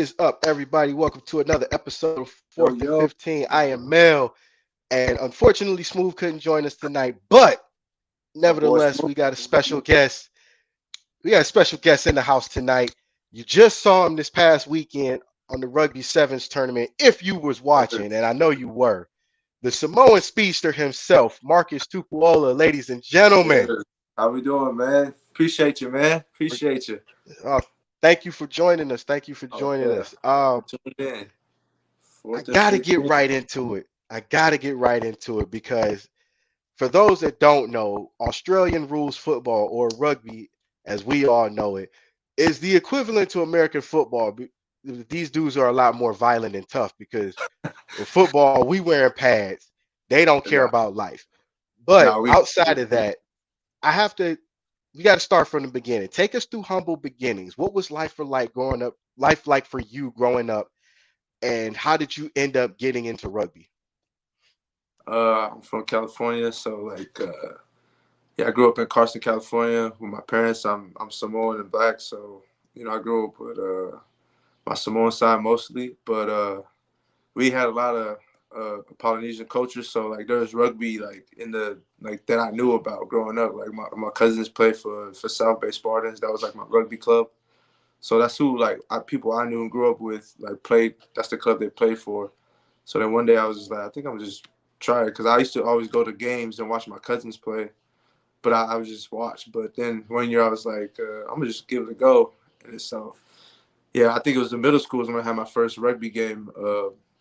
is up, everybody? Welcome to another episode of Yo, 4th and yo. 15. I am Mel, and unfortunately, Smooth couldn't join us tonight, but My boy nevertheless, Smooth. we got a special guest. We got a special guest in the house tonight. You just saw him this past weekend on the Rugby Sevens tournament, if you was watching, and I know you were. The Samoan speedster himself, Marcus Tupuola, ladies and Yeah. gentlemen. How we doing, man? Appreciate you, man. Appreciate you. Uh, thank you for joining us. Thank you for Oh, joining yeah. us. Tuned in. I 4th and gotta get 15. right into it. I gotta get right into it because for those that don't know, Australian rules football or rugby, as we all know it, is the equivalent to American football. These dudes are a lot more violent and tough because in football we wearing pads. They don't care Nah, about life. But nah, we outside of that, I have to. We got to start from the beginning. Take us through humble beginnings. What was life for like growing up? Life like for you growing up, and how did you end up getting into rugby? I'm from California, so yeah, I grew up in Carson, California with my parents. I'm Samoan and black, so I grew up with my Samoan side mostly, but we had a lot of Polynesian culture. So like there was rugby like in the like that I knew about growing up. Like my cousins played for South Bay Spartans. That was like my rugby club. So that's who people I knew and grew up with like played. That's the club they played for. So then one day I was just like, I think I'm gonna just try it because I used to always go to games and watch my cousins play, but I would just watch. But then one year I was like, I'm gonna just give it a go. And so yeah, I think it was in middle school when I had my first rugby game.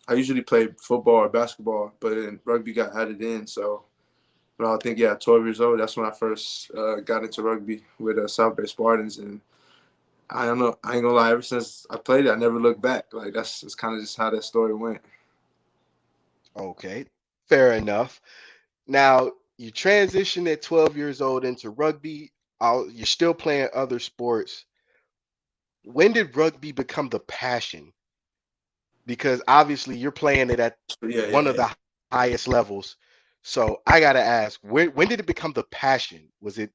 I usually played football or basketball, but then rugby got added in. So when I think, 12 years old, that's when I first got into rugby with South Bay Spartans. And I don't know, I ain't gonna lie, ever since I played it, I never looked back. Like that's kind of just how that story went. Okay, fair enough. Now you transitioned at 12 years old into rugby. You're still playing other sports. When did rugby become the passion? Because obviously you're playing it at Yeah, one yeah, of yeah. the highest levels. So I gotta ask, when did it become the passion? Was it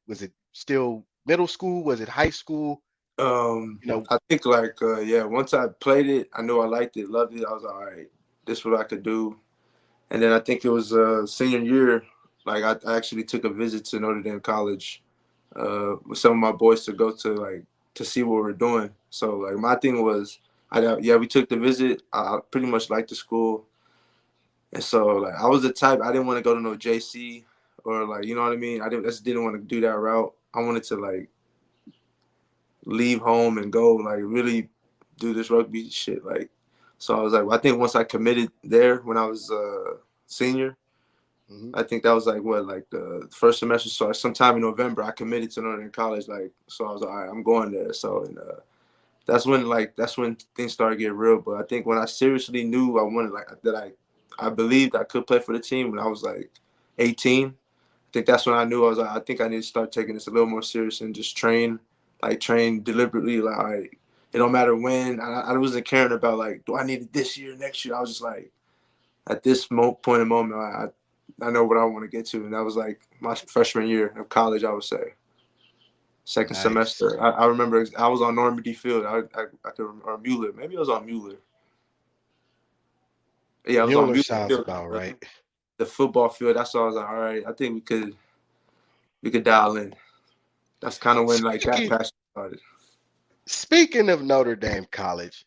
still middle school? Was it high school? You know, I think once I played it, I knew I liked it, loved it. I was like, all right, this is what I could do. And then I think it was senior year, like I actually took a visit to Notre Dame College with some of my boys to go to see what we're doing. So like my thing was, we took the visit. I pretty much liked the school, and so like I was the type I didn't want to go to no JC or like you know what I mean. I just didn't want to do that route. I wanted to like leave home and go like really do this rugby shit like. So I was like, I think once I committed there when I was senior. mhm. I think that was like what, like the first semester. So sometime in November, I committed to Northern College. Like, so I was like, all right, I'm going there. So and that's when things started getting real. But I think when I seriously knew I wanted like that, I believed I could play for the team when I was like 18. I think that's when I knew I was like, I think I need to start taking this a little more serious and just train deliberately. Like, all right, it don't matter when. I wasn't caring about like, do I need it this year, next year? I was just like, at this point in moment, I know what I want to get to, and that was like my freshman year of college. I would say second Nice. semester. I remember I was on Normandy Field. I could remember, or Mueller. Maybe I was on Mueller. Yeah, I was on Mueller Mueller sounds Field, about right. the football field. That's why I was like, all right, I think we could dial in. That's kind of when like that Speaking passion started. speaking of Notre Dame College,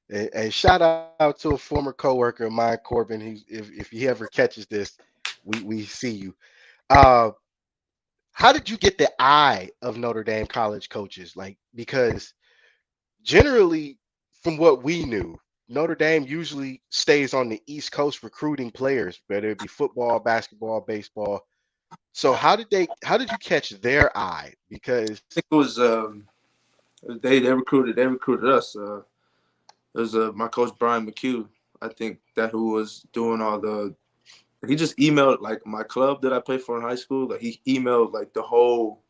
and shout out to a former coworker of mine, Corbin. If he ever catches this, we see you. Uh, how did you get the eye of Notre Dame college coaches? Like, because generally, from what we knew, Notre Dame usually stays on the East Coast recruiting players, whether it be football, basketball, baseball. So how did you catch their eye? Because I think it was they recruited us. It was my coach Brian McHugh. I think that who was doing all the. He just emailed like my club that I played for in high school. Like he emailed like the whole,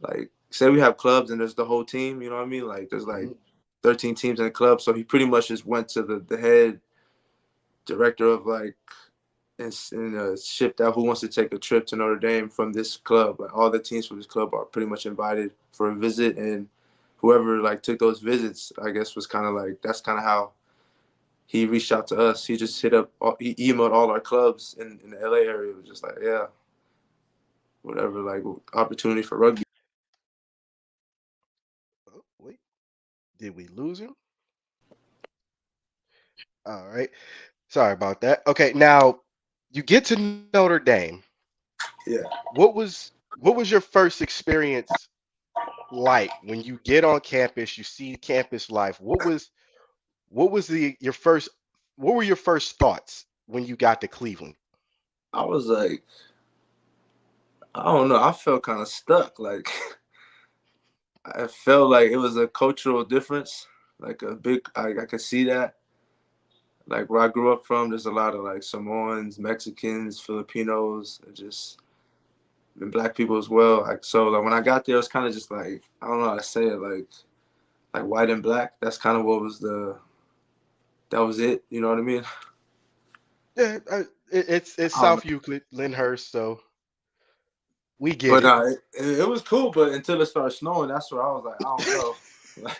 like say we have clubs and there's the whole team. You know what I mean? Like there's like Mhm. 13 teams in the club. So he pretty much just went to the head director of like and shipped out who wants to take a trip to Notre Dame from this club. Like all the teams from this club are pretty much invited for a visit, and whoever like took those visits, I guess was kind of like that's kind of how he reached out to us. He just he emailed all our clubs in the LA area. It was just like, yeah, whatever, like opportunity for rugby. Oh, wait, did we lose him? All right. Sorry about that. Okay, now you get to Notre Dame. Yeah, What was your first experience like when you get on campus, you see campus life? What was the your first what were your first thoughts when you got to Cleveland? I was like, I don't know. I felt kind of stuck. Like I felt like it was a cultural difference, like a big. I could see that. Like where I grew up from, there's a lot of like Samoans, Mexicans, Filipinos, and just and black people as well. Like so, like when I got there, it was kind of just like I don't know how to say it, like white and black. That's kind of what was the that was it. You know what I mean? Yeah, it's I don't know. South Euclid, Lyndhurst, so we get But it. it was cool. But until it started snowing, that's where I was like, I don't know. Like,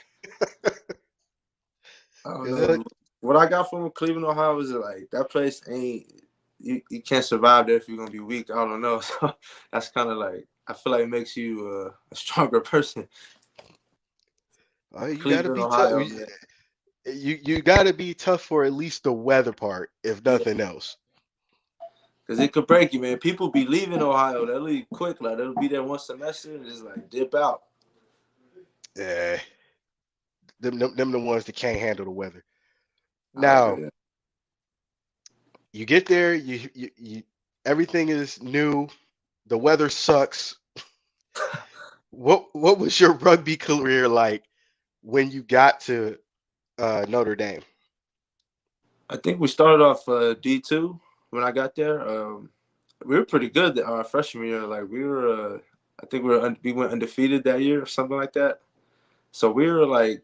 I don't Uh, know. What I got from Cleveland, Ohio, is like that place ain't you can't survive there if you're gonna be weak. I don't know. So that's kind of like I feel like it makes you a stronger person. you got to Cleveland, be tough. Ohio, man. You got to be tough for at least the weather part, if Yeah, nothing else. because it could break you, man. People be leaving Ohio. They leave quick. Like they'll be there one semester and just like dip out. Yeah, them the ones that can't handle the weather. Oh Now yeah. you get there, you everything is new. The weather sucks. What was your rugby career like when you got to Notre Dame? I think we started off D2 when I got there. We were pretty good our freshman year. Like we were, I think we went undefeated that year or something like that. So we were like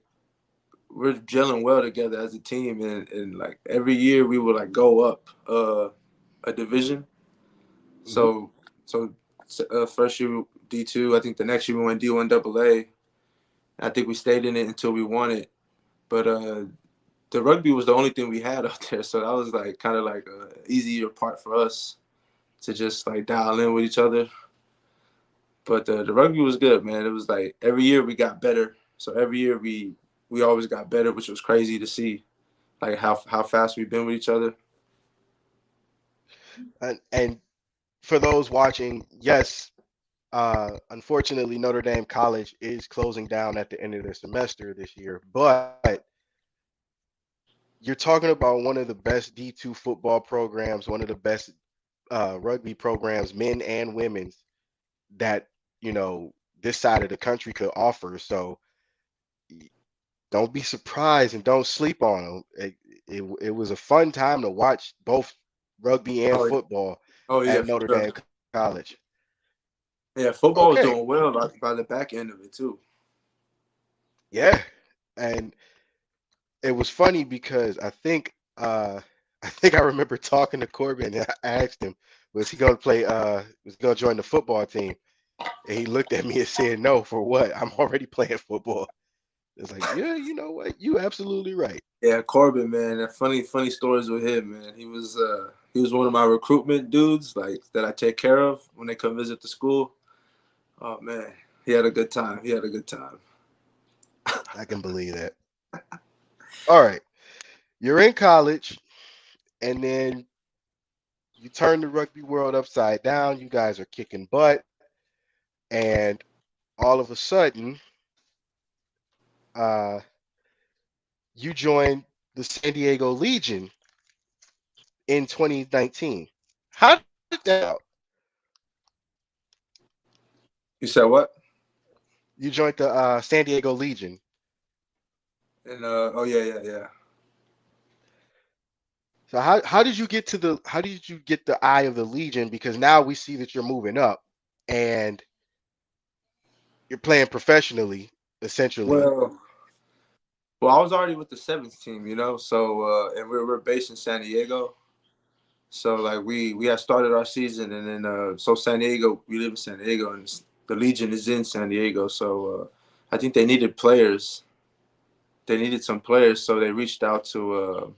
we're gelling well together as a team, and like every year we would like go up a division. Hmm. So so first year D2, I think the next year we went D1 AA. I think we stayed in it until we won it. But the rugby was the only thing we had out there, so that was like kind of like a easier part for us to just like dial in with each other. But the rugby was good, man. It was like every year we got better. So every year we always got better, which was crazy to see, like how fast we've been with each other. And for those watching, yes, unfortunately, Notre Dame College is closing down at the end of their semester this year, but you're talking about one of the best D2 football programs, one of the best rugby programs, men and women's, that, you know, this side of the country could offer. So don't be surprised and don't sleep on them. It was a fun time to watch both rugby and Oh yeah, football oh yeah, at for Notre sure. Dame College. Yeah, football was Okay, doing well by the back end of it too. yeah, and it was funny because I think I remember talking to Corbin and I asked him, was he gonna play was he gonna join the football team? And he looked at me and said, no, for what? I'm already playing football. It's like, yeah, you know what? You absolutely right. Yeah, Corbin, man, and funny stories with him, man. He was one of my recruitment dudes, like that I take care of when they come visit the school. Oh man, he had a good time. He had a good time. I can believe that. All right. You're in college and then you turn the rugby world upside down. You guys are kicking butt, and all of a sudden, uh, you join the San Diego Legion in 2019. How did that come about? You said what? You joined the San Diego Legion. And oh yeah. So how did you get the eye of the Legion? Because now we see that you're moving up and you're playing professionally, essentially. Well, well, I was already with the seventh team, you know. So and we're based in San Diego. So like we had started our season, and then so San Diego, we live in San Diego, and the Legion is in San Diego. So I think they needed players. They needed some players, so they reached out to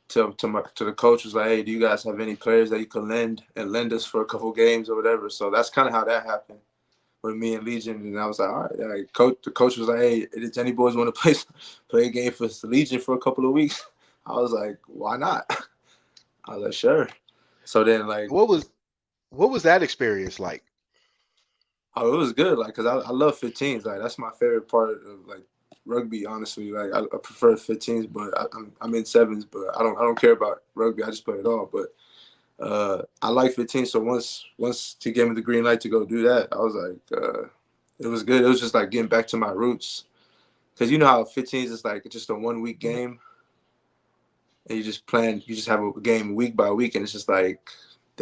the coach. Was like, hey, do you guys have any players that you can lend us for a couple games or whatever? So that's kind of how that happened with me and Legion. And I was like, all right, the coach was like, hey, does any boys want to play a game for Legion for a couple of weeks? I was like, why not? I was like, sure. So then, like, What was that experience like? oh, it was good. Like, cause I love 15s. Like, that's my favorite part of like rugby. Honestly, like I prefer 15s, but I'm in sevens. But I don't care about rugby. I just play it all. But I like 15. So once to give me the green light to go do that, I was like, it was good. It was just like getting back to my roots. Cause you know how 15s is like just a 1 week game, and you just have a game week by week, and it's just like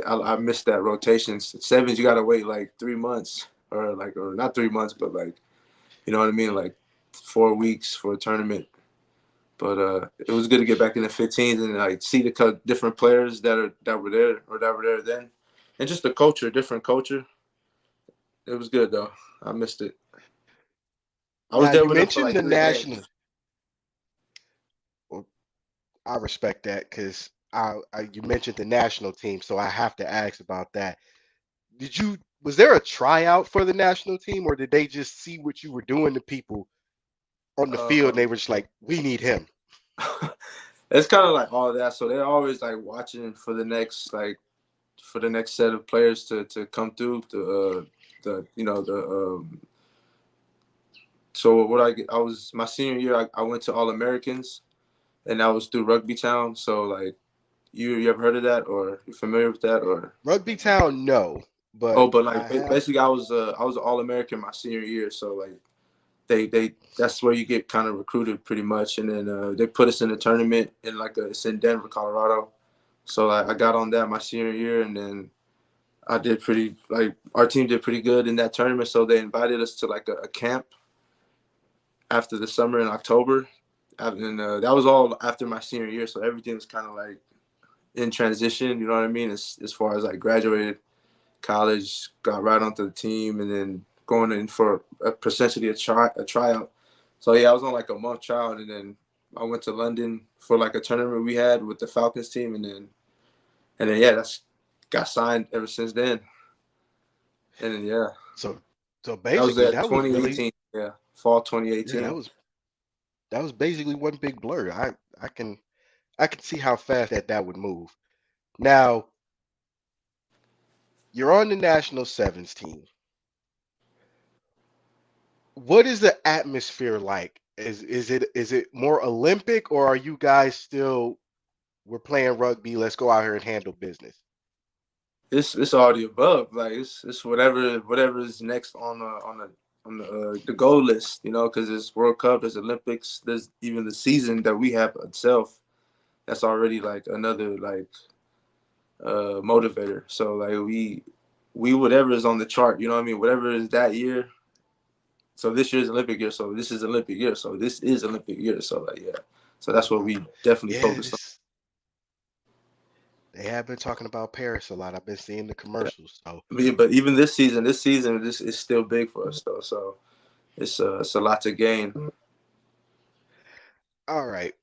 I missed that rotation. Sevens, you gotta wait like 3 months, or not 3 months, but like, you know what I mean, like 4 weeks for a tournament. But it was good to get back in the 15s and like see the different players that were there or that were there then, and just the culture, different culture. It was good though. I missed it. I was Now there you with them for mentioned like the 3 games. national. Well, I respect that because you mentioned the national team, so I have to ask about that. Was there a tryout for the national team, or did they just see what you were doing to people on the field and Um, they were just like, we need him? it's kind of like all that. So they're always like watching for the next set of players to come through the you know the so what I was my senior year I went to All Americans, and that was through Rugby Town. So like you ever heard of that, or you familiar with that, or Rugby Town, no, oh, but but I like have. basically I was an All American my senior year. So like they that's where you get kind of recruited pretty much, and then they put us in a tournament in it's in Denver, Colorado. So like I got on that my senior year, and then I did pretty like our team did pretty good in that tournament. So they invited us to like a camp after the summer in October, and that was all after my senior year. So everything was kind of like in transition. You know what I mean? As far as like graduated college, got right onto the team, and then going in for essentially a tryout. So yeah, I was on like a month trial, and then I went to London for like a tournament we had with the Falcons team, and then yeah, that's got signed ever since then. And then yeah, So so that was basically at that was really 2018. Yeah, fall yeah, 2018. that was basically one big blur. I can see how fast that would move. Now, you're on the national sevens team. What is the atmosphere like? Is it more Olympic, or are you guys still, we're playing rugby, let's go out here and handle business? It's all the above. Like it's whatever is next on the goal list. You know, because there's World Cup, there's Olympics, there's even the season that we have itself. That's already like another like motivator. So like we whatever is on the chart. You know what I mean? Whatever is that year. So this year's Olympic year. So this is Olympic year. So this is Olympic year. So like yeah. So that's what Uh, we definitely yeah, focus on. they have been talking about Paris a lot. I've been seeing the Yeah. commercials. So, But even this season, this is still big for us though. So it's a lot to gain. all right,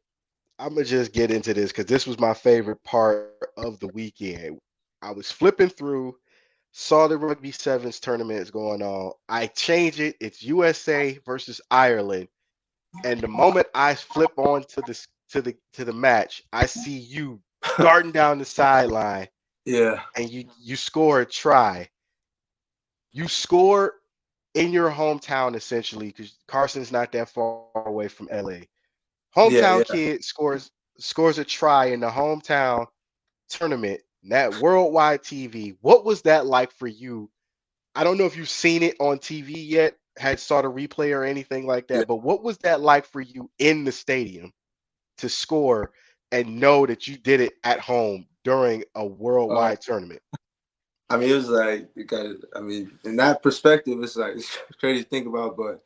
I'm gonna just get into this because this was my favorite part of the weekend. I was flipping through, saw the rugby sevens tournaments going on. I change it. It's USA versus Ireland. And the moment I flip on to the match, I see you darting down the sideline Yeah, and you score a try. You score in your hometown essentially because Carson's not that far away from LA. Hometown yeah, kid yeah. scores a try in the hometown tournament, that worldwide TV. What was that like for you? I don't know if you've seen it on TV yet, had saw the replay or anything like Yeah. that, but what was that like for you in the stadium to score and know that you did it at home during a Uh, worldwide tournament? I mean, it was like you got. I mean, in that perspective, it's like it's crazy to think about. But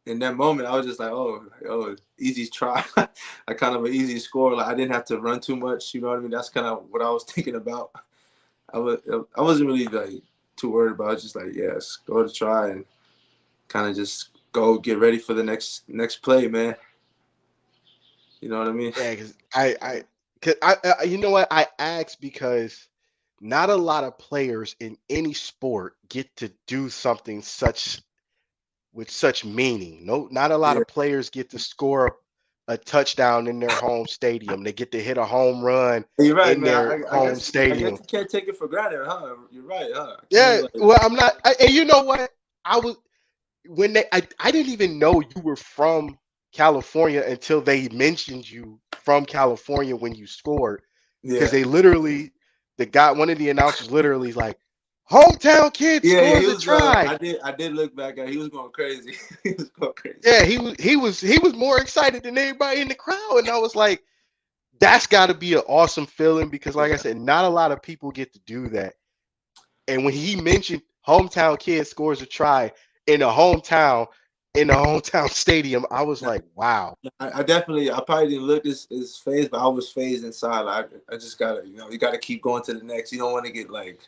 in that moment, I was just like, oh, easy try, like kind of an easy score. Like I didn't have to run too much. You know what I mean? That's kind of what I was thinking about. I wasn't really like too worried about it. Just like yes, go to try and kind of just go get ready for the next play, man. You know what I mean? Yeah, you know what? I asked because not a lot of players in any sport get to do something such with such meaning. No, not a lot Yeah, of players get to score a touchdown in their home stadium. They get to hit a home run you're right, in man. their home I guess stadium. you can't take it for granted, huh? You're right, huh? I can't Yeah, like. well, I'm not. And you know what? I was when I didn't even know you were from California until they mentioned you from California when you scored, because Yeah. they literally the guy one of the announcers literally is like, hometown kid Yeah. He scores a was. try. I did look back at. He was going crazy. He was going crazy. Yeah, he was more excited than everybody in the crowd, and I was like, that's got to be an awesome feeling because, like I Yeah. said, not a lot of people get to do that. And when he mentioned hometown kid scores a try in a hometown in a hometown stadium, I was Nah, like, wow. I definitely. I probably didn't look his face, but I was phased inside. I just gotta. You gotta keep going to the next. You don't want to get like.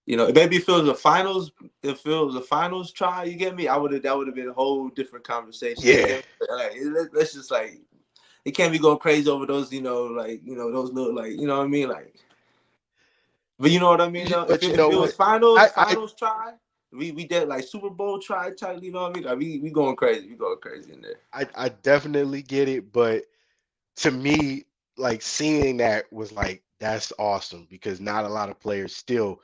Maybe if it was a finals, if it was a finals try, you get me. That would have been a whole different conversation. You Yeah, get me? Like, let's just like it can't be going crazy over those, those little like, you know what I mean, like. But you know what I mean though. If but it, you if know it was what? finals, I finals try, we did like Super Bowl try, you know what I mean? Like we going crazy, we going crazy in there. I definitely get it, but to me, like seeing that was like that's awesome because not a lot of players still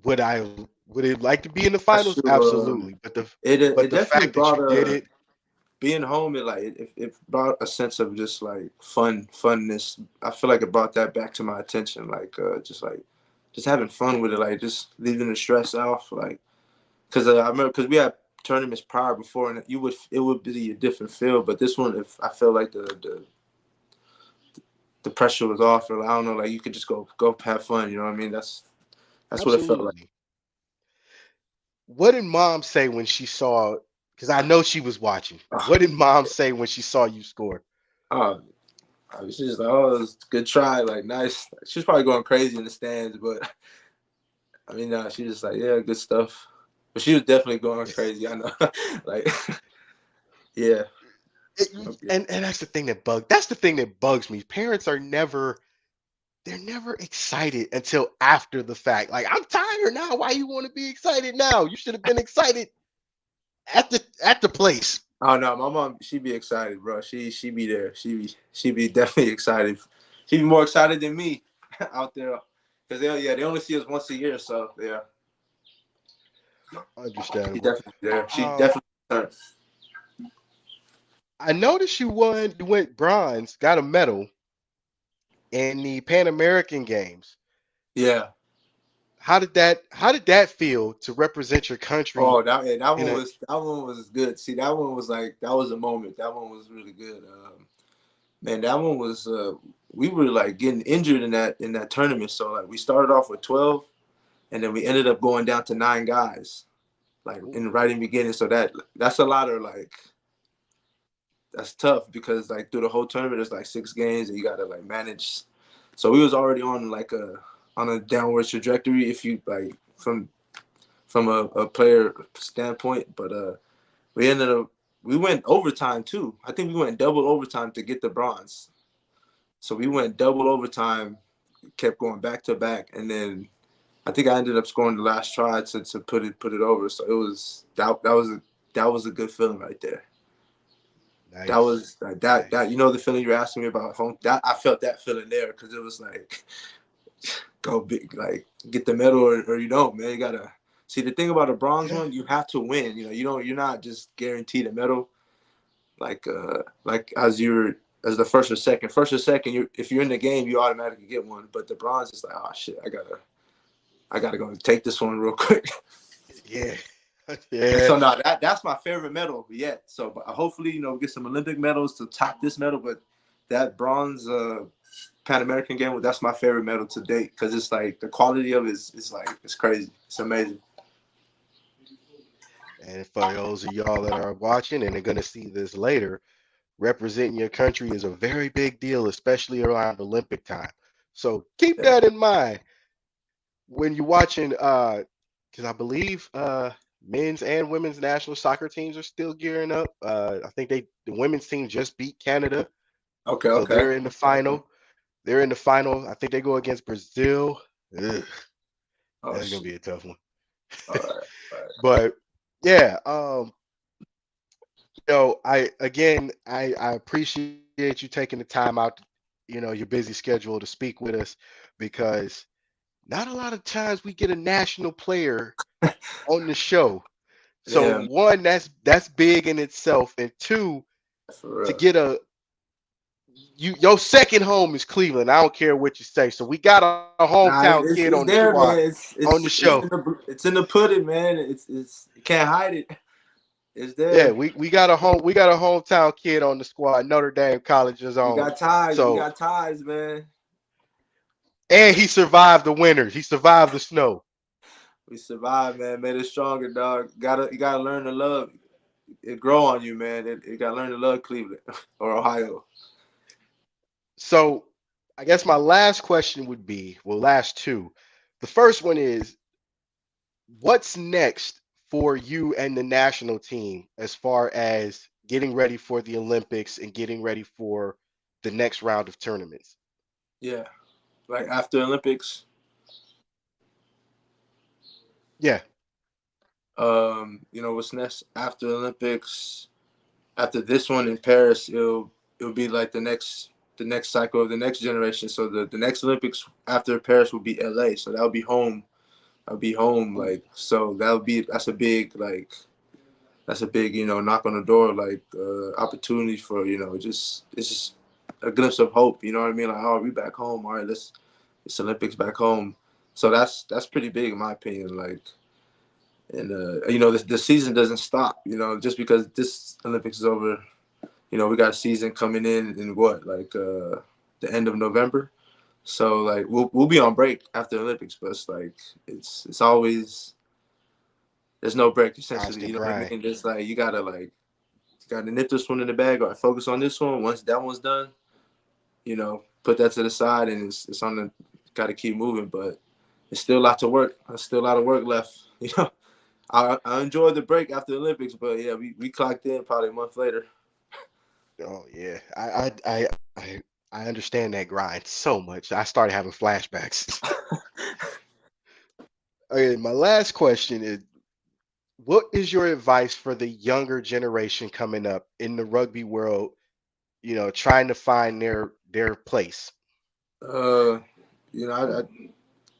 would it like to be in the That's finals? true. Absolutely, but the It but the definitely fact that brought you did a it, being home. It brought a sense of just like funness. I feel like it brought that back to my attention, just having fun with it, like just leaving the stress off, like because I remember because we had tournaments prior before, and it would be a different feel. But this one, if I feel like the pressure was off, or I don't know, like you could just go have fun. You know what I mean? That's what it felt like. absolutely. What did mom say when she saw? Because I know she was watching. Oh, What did mom say when she saw you score? oh, she's just like, oh, it was a good try, like nice. She's probably going crazy in the stands, but I mean, she's just like, yeah, good stuff. But she was definitely going crazy. I know, like, yeah, And that's the thing that that's the thing that bugs me. Parents are never they're never excited until after the fact. Like, I'm tired now. Why you want to be excited now? You should have been excited at the place. oh no, my mom, she be excited, bro. She be there. She be definitely excited. She be more excited than me out there, because they only see us once a year, so yeah, she Understandable. definitely there. She Um, definitely turns. I noticed you went bronze, got a medal in the Pan American Games. Yeah. How did that feel to represent your country Oh, that in one a was good. See, that one was like that was a moment. That one was really good. Man, that one was. We were like getting injured in that tournament. So like we started off with 12, and then we ended up going down to 9 guys, like in the right in the beginning. So that's a lot of like that's tough because like through the whole tournament there's like 6 games and you gotta like manage. So we was already on a downward trajectory if you like from a player standpoint, but we ended up we went overtime too. I think we went double overtime to get the bronze. So we went double overtime, kept going back to back, and then I think I ended up scoring the last try to put it over. So it was that was a good feeling right there. That nice, was that nice. the feeling you're asking me about home. That I felt that feeling there because it was like go big, like get the medal or you don't, man. You gotta see the thing about a bronze Yeah, one. You have to win. You're not just guaranteed a medal. Like as the first or second. First or second, if you're in the game, you automatically get one. But the bronze is like, oh shit, I gotta go take this one real quick. yeah, And yeah. so now that's my favorite medal yet. So but hopefully, we get some Olympic medals to top this medal. But that bronze Pan American game, that's my favorite medal to date because it's like the quality of it is like it's crazy. It's amazing. And for those of y'all that are watching and are going to see this later, representing your country is a very big deal, especially around Olympic time. So keep Yeah. that in mind when you're watching. Because I believe men's and women's national soccer teams are still gearing up. I think the women's team just beat Canada, Okay, so okay. they're in the final. They're in the final. I think they go against Brazil. Ugh, Oh that's gonna shit. be a tough one. All right, all right. But yeah, I appreciate you taking the time out, your busy schedule to speak with us because not a lot of times we get a national player on the show. So Yeah, one, that's big in itself, and two, for to real. get your second home is Cleveland. I don't care what you say. So we got a hometown Nah, kid on the it's squad there, man. on the show. It's in the pudding, man. It's you can't hide it. It's Yeah, there. we got a hometown kid on the squad. Notre Dame College's We own. got ties. We So got ties, man. and he survived the winters. He survived the snow. We survived, man. Made us stronger, dog. You gotta learn to love. It grow on you, man. It gotta learn to love Cleveland or Ohio. So I guess my last question would be, well, last two. The first one is, what's next for you and the national team as far as getting ready for the Olympics and getting ready for the next round of tournaments? Yeah, like after Olympics. Yeah, What's next after Olympics? After this one in Paris, it'll be like the next cycle of the next generation. So the next Olympics after Paris will be LA. So that'll be home. I'll be home. ooh, Like so that's a big knock on the door, like opportunity for just it's just a glimpse of hope. You know what I mean? Like, oh, we back home. All right, it's Olympics back home. So that's pretty big in my opinion. Like, and the season doesn't stop. Just because this Olympics is over. We got a season coming in what, like the end of November. So like we'll be on break after the Olympics, but it's like it's always there's no break essentially. constant You know what I grind. mean? It's like you gotta nip this one in the bag or focus on this one. Once that one's done, put that to the side and it's on the gotta keep moving. But it's still a lot to work. There's still a lot of work left. I enjoyed the break after the Olympics, but yeah, we clocked in probably a month later. Oh yeah, I understand that grind so much. I started having flashbacks. Okay, my last question is, what is your advice for the younger generation coming up in the rugby world, trying to find their place? Uh, I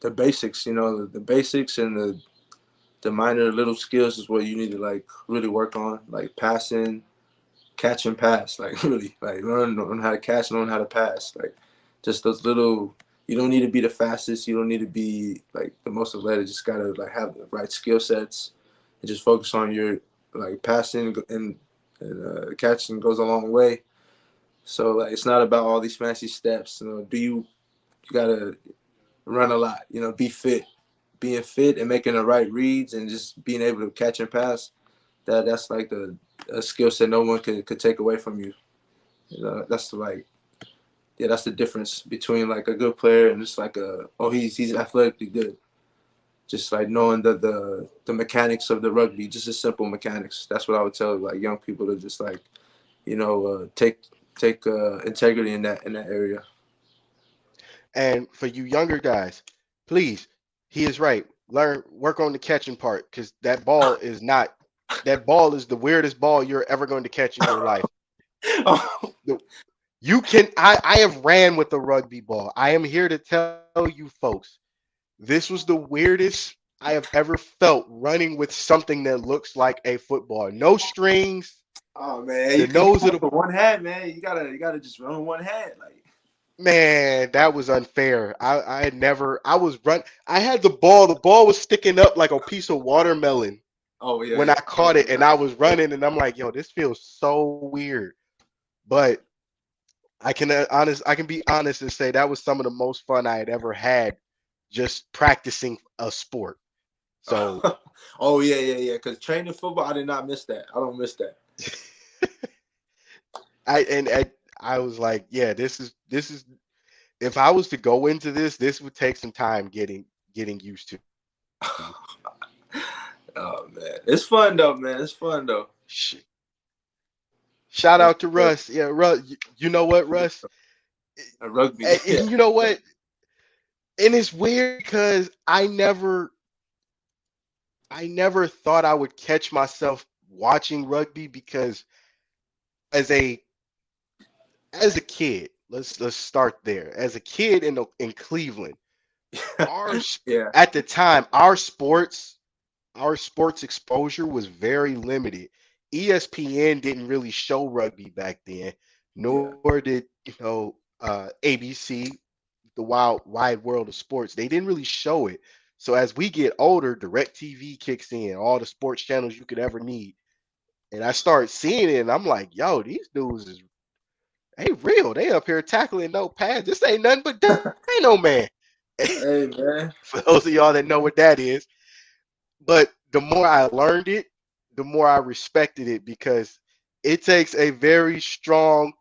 the basics, the basics and the minor little skills is what you need to like really work on, like passing, catch and pass, like really, like learn how to catch, learn how to pass, like just those little. You don't need to be the fastest. You don't need to be like the most athletic. Just gotta like have the right skill sets and just focus on your like passing and catching goes a long way. So like it's not about all these fancy steps. You gotta run a lot. Be fit. Being fit and making the right reads and just being able to catch and pass. That's like the a skill set no one could take away from you. That's like that's the difference between like a good player and just like he's athletically good. Just like knowing the mechanics of the rugby, just the simple mechanics. That's what I would tell like young people to just like take integrity in that area. And for you younger guys, please, he is right. Work on the catching part because that ball is the weirdest ball you're ever going to catch in your life. Oh, The- I have ran with a rugby ball. I am here to tell you folks, this was the weirdest I have ever felt running with something that looks like a football. No strings, oh man, the you nose of going the for one hand, man. You gotta just run with one hand, like. man, that was unfair. I had never I was run I had the ball was sticking up like a piece of watermelon Oh yeah, when I yeah. caught it and I was running and I'm like, yo, this feels so weird. But I can be honest and say that was some of the most fun I had ever had just practicing a sport. So Oh yeah, yeah, yeah. Because training football, I did not miss that. I don't miss that. I was like, yeah, this is if I was to go into this would take some time getting used to. Oh man, it's fun though, man. It's fun though. Sh- Shout It's out to Russ. Yeah, Russ. You know what, Russ? rugby. And you know what? And it's weird because I never thought I would catch myself watching rugby because as a as a kid, let's start there. As a kid in Cleveland, our Yeah, at the time our sports exposure was very limited. ESPN didn't really show rugby back then, yeah, nor did ABC, the wide world of sports. They didn't really show it. So as we get older, DirecTV kicks in, all the sports channels you could ever need, and I start seeing it, and I'm like, yo, these dudes is they real. They up here tackling no pads. This ain't nothing but Dino Man. hey man. For those of y'all that know what that is. But the more I learned it, the more I respected it because it takes a very strong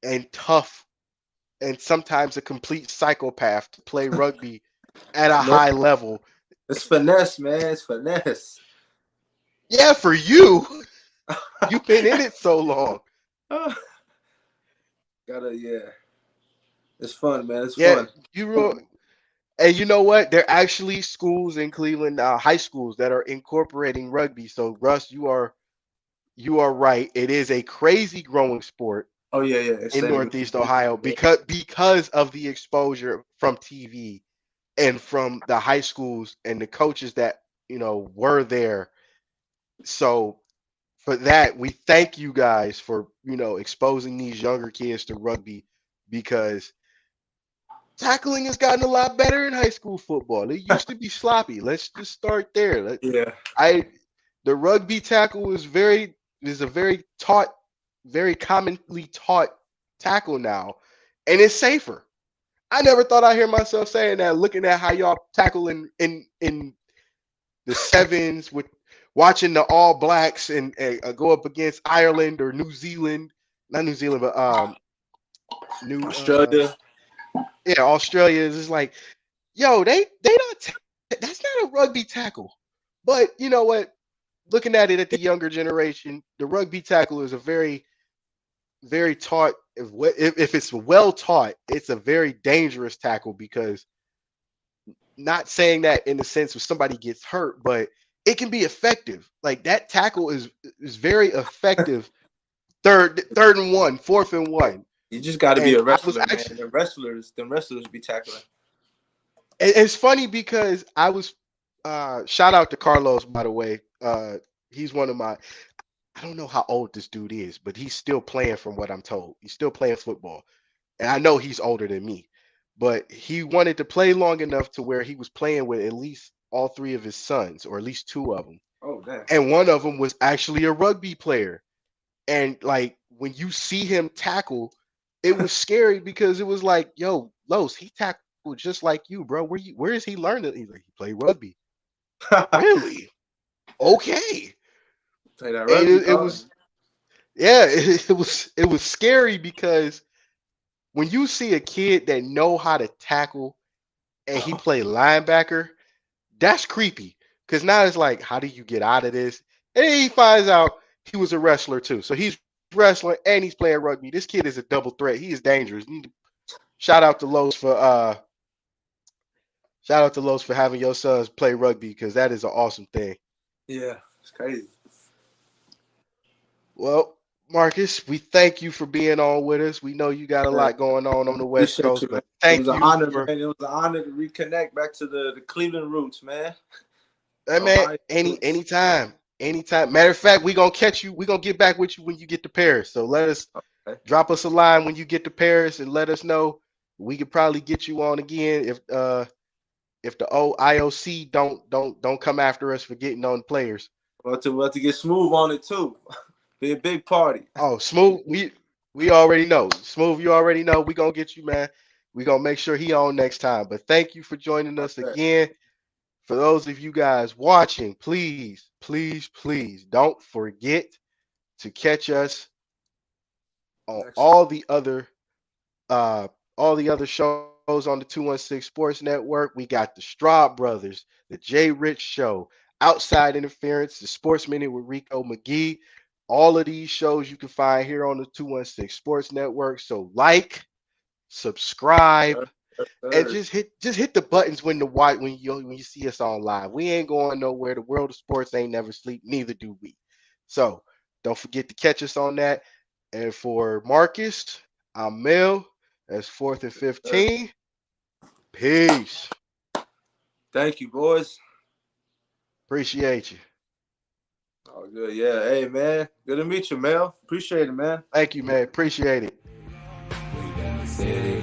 and tough and sometimes a complete psychopath to play rugby at a Man, high level. it's finesse, man. It's finesse. Yeah, for you, you've been in it so long. Gotta, yeah. It's fun, man. It's Yeah, fun. and you know what? There are actually schools in Cleveland, high schools that are incorporating rugby. So Russ, you are right. It is a crazy growing sport Oh yeah, yeah. in Excited. Northeast Ohio because of the exposure from TV and from the high schools and the coaches that were there. So for that, we thank you guys for exposing these younger kids to rugby because tackling has gotten a lot better in high school football. It used to be sloppy. Let's just start there. Yeah. I the rugby tackle is a very commonly taught tackle now, and it's safer. I never thought I'd hear myself saying that. Looking at how y'all tackle in the sevens with watching the All Blacks and go up against Ireland or New Zealand, not New Zealand, but New Australia. yeah, Australia is just like, yo, they don't that's not a rugby tackle. But you know what? Looking at it at the younger generation, the rugby tackle is a very taught if it's well taught, it's a very dangerous tackle because not saying that in the sense where somebody gets hurt, but it can be effective. Like that tackle is very effective. Third and one, 4th and 1. You just got to be And a I was wrestler, man. actually Them wrestlers be tackling. and it's funny because I was shout out to Carlos, by the way. He's one of my I don't know how old this dude is, but he's still playing from what I'm told. He's still playing football. And I know he's older than me. But he wanted to play long enough to where he was playing with at least all three of his sons, or at least two of them. Oh damn. And one of them was actually a rugby player. And like when you see him tackle, it was scary because it was like, yo, Los, he tackled just like you, bro. Where is he learning? He's like, he played rugby. Really? Okay. Play that And rugby, it dog. was yeah, it was scary because when you see a kid that know how to tackle and he play linebacker, that's creepy. Because now it's like, how do you get out of this? And then he finds out he was a wrestler too. So he's wrestling and he's playing rugby. This kid is a double threat. He is dangerous. Shout out to Los for having your sons play rugby because that is an awesome thing. Yeah, it's crazy. Well, Marcus, we thank you for being on with us. We know you got a Man, lot going on the West appreciate Coast, you, man. but It thank was an you honor, for man. It was an honor to reconnect back to the Cleveland roots, man. that, man. Ohio roots. Anytime. Matter of fact, we gonna catch you. We gonna get back with you when you get to Paris. So let us Okay. drop us a line when you get to Paris and let us know. We could probably get you on again if the old IOC don't come after us for getting on players. We'll have to get smooth on it too. Be a big party. Oh, smooth. We already know. Smooth, you already know. We gonna get you, man. We gonna make sure he on next time. But thank you for joining us Okay. again. For those of you guys watching, please, please, please don't forget to catch us on Next all the other shows on the 216 Sports Network. We got the Straub Brothers, the Jay Rich Show, Outside Interference, The Sports Minute with Rico McGee. All of these shows you can find here on the 216 Sports Network. So like, subscribe, Yes, and sir. just hit the buttons when you see us on live. We ain't going nowhere. The world of sports ain't never sleep. Neither do we. So don't forget to catch us on that. And for Marcus, I'm Mel. That's 4th and 15. Peace. Thank you, boys. Appreciate you. Oh, good. Yeah. Hey, man. Good to meet you, Mel. Appreciate it, man. Thank you, man. Appreciate it. City.